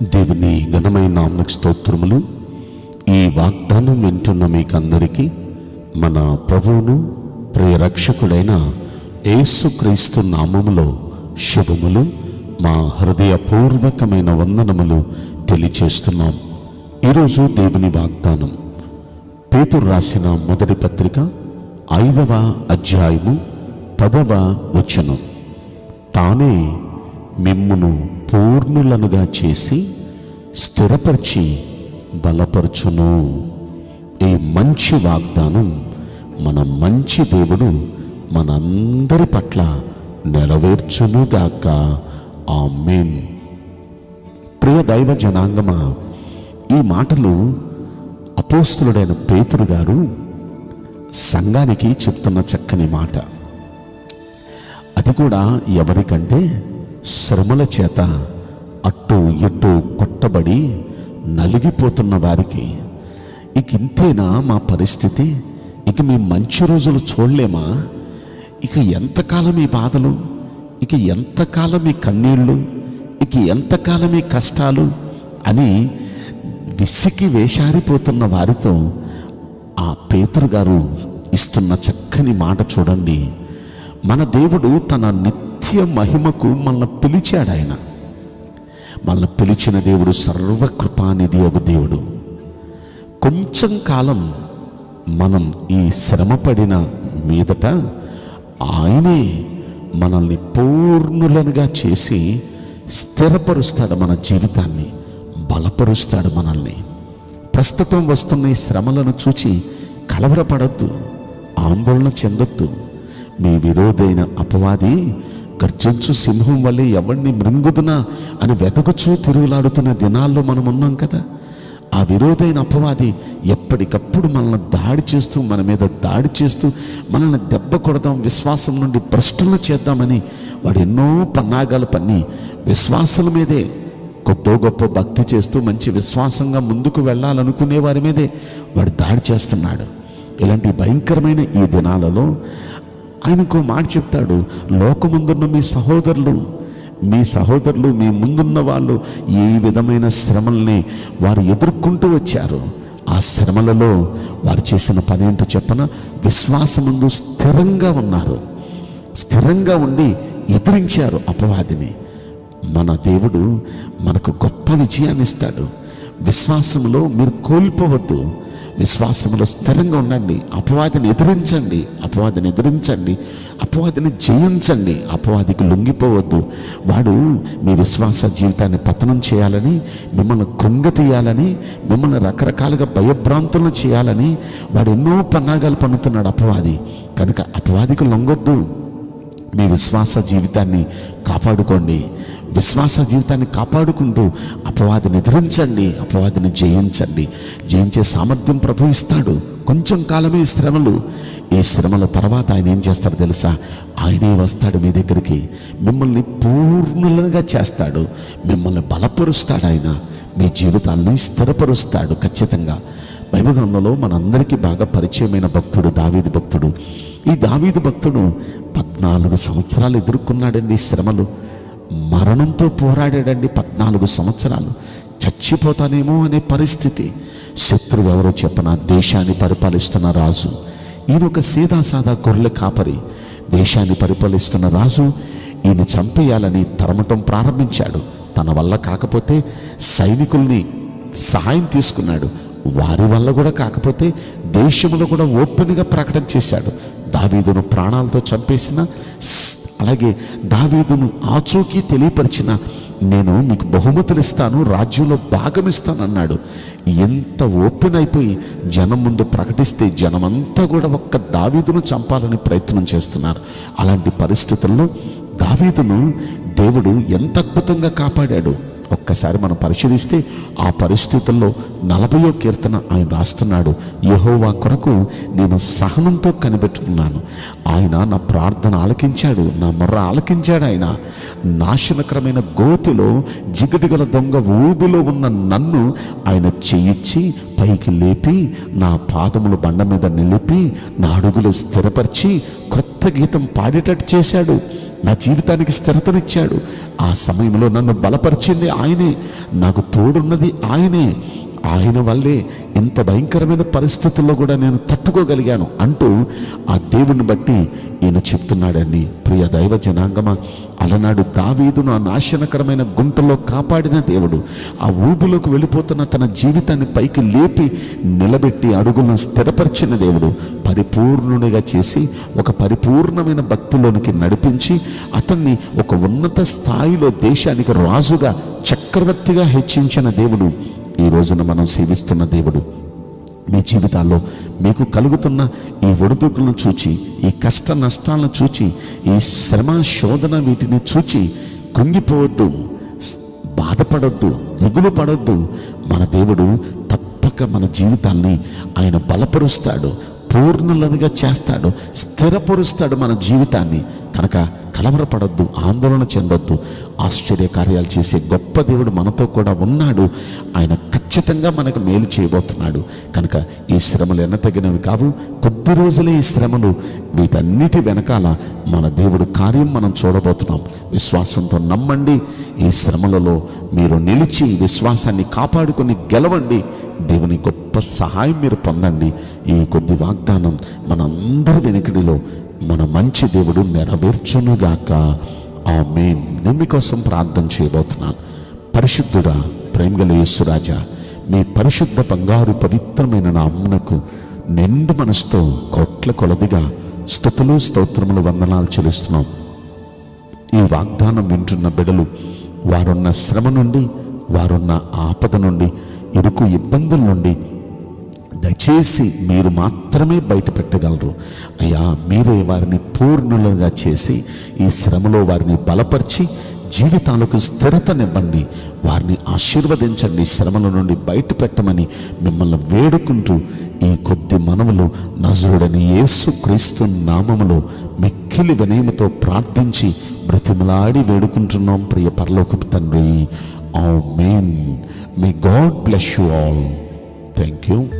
దేవుని ఘనమైన నామమునకు స్తోత్రములు. ఈ వాగ్దానం వింటున్న మీకందరికీ మన ప్రభువును ప్రియ రక్షకుడైన యేసుక్రీస్తు నామములో శుభములు, మా హృదయపూర్వకమైన వందనములు తెలియచేస్తున్నాం. ఈరోజు దేవుని వాగ్దానం పేతురు రాసిన మొదటి పత్రిక 5వ అధ్యాయము 10వ వచనం. తానే మిమ్మును పూర్ణులనుగా చేసి స్థిరపరిచి బలపరచును. ఈ మంచి వాగ్దానం మన మంచి దేవుడు మనందరి పట్ల నెరవేర్చునుగాక. ఆమేన్. ప్రియ దైవ జనాంగమా, ఈ మాటలు అపోస్తలుడైన పేతురు గారు సంఘానికి చెప్తున్న చక్కని మాట. అది కూడా ఎవరికంటే శ్రమల చేత అటు ఇటు కొట్టబడి నలిగిపోతున్న వారికి. ఇక ఇంతేనా మా పరిస్థితి? ఇక మీ మంచి రోజులు చూడలేమా? ఇక ఎంతకాలం ఈ బాధలు, ఇక ఎంతకాలం ఈ కన్నీళ్ళు, ఇక ఎంతకాలం ఈ కష్టాలు అని విసికి వేషారిపోతున్న వారితో ఆ పేతురు గారు ఇస్తున్న చక్కని మాట చూడండి. మన దేవుడు తన నిత్య మహిమకు మనల్ని పిలిచాడు. ఆయన మనల్ని పిలిచిన దేవుడు సర్వకృపానిధి అగు దేవుడు. కొంచెం కాలం మనం ఈ శ్రమపడిన మీదట ఆయనే మనల్ని పూర్ణులనుగా చేసి స్థిరపరుస్తాడు. మన జీవితాన్ని బలపరుస్తాడు మనల్ని. ప్రస్తుతం వస్తున్న ఈ శ్రమలను చూచి కలవరపడద్దు, ఆందోళన చెందొద్దు. మీ విరోధైన అపవాది గర్జించు సింహం వల్లే ఎవరిని మృంగుదునా అని వెతకుచూ తిరుగులాడుతున్న దినాల్లో మనం ఉన్నాం కదా. ఆ విరోధైన అపవాది ఎప్పటికప్పుడు మనల్ని దాడి చేస్తూ, మన మీద దాడి చేస్తూ, మనల్ని దెబ్బ కొడదాం, విశ్వాసం నుండి భ్రష్టులను చేద్దామని వాడు ఎన్నో పన్నాగాలు పన్ని విశ్వాసుల మీదే, కొద్దో గొప్ప భక్తి చేస్తూ మంచి విశ్వాసంగా ముందుకు వెళ్ళాలనుకునే వారి మీదే వాడు దాడి చేస్తున్నాడు. ఇలాంటి భయంకరమైన ఈ దినాలలో ఆయనకు మాట చెప్తాడు, లోకముందున్న మీ సహోదరులు మీ ముందున్న వాళ్ళు ఈ విధమైన శ్రమల్ని వారు ఎదుర్కొంటూ వచ్చారు. ఆ శ్రమలలో వారు చేసిన పని ఏంటో చెప్పన, విశ్వాసముందు స్థిరంగా ఉన్నారు. స్థిరంగా ఉండి ఎదిరించారు అపవాదిని. మన దేవుడు మనకు గొప్ప విజయాన్ని ఇస్తాడు. విశ్వాసంలో మీరు కోల్పోవద్దు, విశ్వాసంలో స్థిరంగా ఉండండి. అపవాదిని ఎదిరించండి, అపవాదిని జయించండి. అపవాదికి లొంగిపోవద్దు. వాడు మీ విశ్వాస జీవితాన్ని పతనం చేయాలని, మిమ్మల్ని కృంగతీయాలని, మిమ్మల్ని రకరకాలుగా భయభ్రాంతులను చేయాలని వాడు ఎన్నో పన్నాగాలు పన్నుతున్నాడు అపవాది. కనుక అపవాదికి లొంగొద్దు. మీ విశ్వాస జీవితాన్ని కాపాడుకోండి. విశ్వాస జీవితాన్ని కాపాడుకుంటూ అపవాదిని ఎదిరించండి, అపవాదిని జయించండి. జయించే సామర్థ్యం ప్రభు ఇస్తాడు. కొంచెం కాలమే శ్రమలు. ఈ శ్రమల తర్వాత ఆయన ఏం చేస్తాడు తెలుసా? ఆయనే వస్తాడు మీ దగ్గరికి, మిమ్మల్ని పూర్ణులుగా చేస్తాడు, మిమ్మల్ని బలపరుస్తాడు. ఆయన మీ జీవితాన్ని స్థిరపరుస్తాడు ఖచ్చితంగా. బైబిల్ గ్రంథంలో మనందరికీ బాగా పరిచయమైన భక్తుడు దావీదు భక్తుడు. ఈ దావీదు భక్తుడు 14 సంవత్సరాలు ఎదుర్కొన్నాడండి శ్రమలు. మరణంతో పోరాడాడండి 14 సంవత్సరాలు. చచ్చిపోతానేమో అనే పరిస్థితి. శత్రువు ఎవరో చెప్పన, దేశాన్ని పరిపాలిస్తున్న రాజు. ఈయన ఒక సీదాసాదా గొర్రెల కాపరి. దేశాన్ని పరిపాలిస్తున్న రాజు ఈయన చంపేయాలని తరమటం ప్రారంభించాడు. తన వల్ల కాకపోతే సైనికుల్ని సహాయం తీసుకున్నాడు. వారి వల్ల కూడా కాకపోతే దేశంలో కూడా ఓపెన్గా ప్రకటన చేశాడు. దావీదును ప్రాణాలతో చంపేసిన, అలాగే దావీదును ఆచూకీ తెలియపరిచిన, నేను మీకు బహుమతులు ఇస్తాను, రాజ్యంలో భాగం ఇస్తానన్నాడు. ఎంత ఓపెన్ అయిపోయి జనం ముందు ప్రకటిస్తే జనమంతా కూడా ఒక్క దావీదును చంపాలని ప్రయత్నం చేస్తున్నారు. అలాంటి పరిస్థితుల్లో దావీదును దేవుడు ఎంత అద్భుతంగా కాపాడాడు. ఒక్కసారి మనం పరిశీలిస్తే ఆ పరిస్థితుల్లో 40వ కీర్తన ఆయన రాస్తున్నాడు. యెహోవా కొరకు నేను సహనంతో కనిపెట్టుకున్నాను, ఆయన నా ప్రార్థన ఆలకించాడు, నా మొర్ర ఆలకించాడు. ఆయన నాశనకరమైన గోతిలో జిగటిగల దొంగ ఊబిలో ఉన్న నన్ను ఆయన చెయ్యిచ్చి పైకి లేపి, నా పాదములు బండ మీద నిలిపి, నా అడుగులు స్థిరపరిచి క్రొత్త గీతం పాడేటట్టు చేశాడు. నా జీవితానికి స్థిరతనిచ్చాడు. ఆ సమయంలో నన్ను బలపరిచింది ఆయనే, నాకు తోడున్నది ఆయనే. ఆయన వల్లే ఇంత భయంకరమైన పరిస్థితుల్లో కూడా నేను తట్టుకోగలిగాను అంటూ ఆ దేవుని బట్టి ఈయన చెప్తున్నాడండి. ప్రియ దైవ జనాంగమా, అలనాడు దావీదును ఆ నాశనకరమైన గుంటలో కాపాడిన దేవుడు, ఆ ఊబులోకి వెళ్ళిపోతున్న తన జీవితాన్ని పైకి లేపి నిలబెట్టి అడుగులను స్థిరపరిచిన దేవుడు, పరిపూర్ణునిగా చేసి ఒక పరిపూర్ణమైన భక్తిలోనికి నడిపించి అతన్ని ఒక ఉన్నత స్థాయిలో దేశానికి రాజుగా, చక్రవర్తిగా హెచ్చించిన దేవుడు ఈ రోజున మనం సేవిస్తున్న దేవుడు. మీ జీవితాల్లో మీకు కలుగుతున్న ఈ ఒడిదుడుకులను చూచి, ఈ కష్ట నష్టాలను చూచి, ఈ శ్రమ శోధన వీటిని చూచి కృంగిపోవద్దు, బాధపడొద్దు, దిగులు పడొద్దు. మన దేవుడు తప్పక మన జీవితాల్ని ఆయన బలపరుస్తాడు, పూర్ణులనుగా చేస్తాడు, స్థిరపరుస్తాడు మన జీవితాన్ని. కనుక కలవరపడొద్దు, ఆందోళన చెందొద్దు. ఆశ్చర్య కార్యాలు చేసే గొప్ప దేవుడు మనతో కూడా ఉన్నాడు. ఆయన ఖచ్చితంగా మనకు మేలు చేయబోతున్నాడు. కనుక ఈ శ్రమలు ఎన్నతగినవి కావు, కొద్ది రోజులే ఈ శ్రమలు. వీటన్నిటి వెనకాల మన దేవుడు కార్యం మనం చూడబోతున్నాం. విశ్వాసంతో నమ్మండి. ఈ శ్రమలలో మీరు నిలిచి విశ్వాసాన్ని కాపాడుకొని గెలవండి. దేవుని గొప్ప సహాయం మీరు పొందండి. ఈ కొద్ది వాగ్దానం మనందరి వెనుకడిలో మన మంచి దేవుడు నెరవేర్చునుగాక. ఆమేన్. నేను మీకోసం ప్రార్థన చేయబోతున్నాను. పరిశుద్ధుడా, ప్రేమగల యేసురాజా, మీ పరిశుద్ధ బంగారు పవిత్రమైన నామమునకు నిండు మనసుతో కోట్ల కొలదిగా స్తుతులు, స్తోత్రములు, వందనాలు చెల్లిస్తున్నాం. ఈ వాగ్దానం వింటున్న బిడ్డలు వారున్న శ్రమ నుండి, వారున్న ఆపద నుండి, ఇరుకు ఇబ్బందుల నుండి దయచేసి మీరు మాత్రమే బయట పెట్టగలరు. అయ్యా, మీరే వారిని పూర్ణులుగా చేసి ఈ శ్రమలో వారిని బలపరిచి జీవితాలకు స్థిరతనివ్వండి. వారిని ఆశీర్వదించండి, శ్రమల నుండి బయట పెట్టమని మిమ్మల్ని వేడుకుంటూ ఈ కొద్ది మనవులు నజరుడని యేసుక్రీస్తు నామములో మిక్కిలి వినయముతో ప్రార్థించి బ్రతిమలాడి వేడుకుంటున్నాం ప్రియ పరలోకపు తండ్రి. Amen. May God bless you all. Thank you.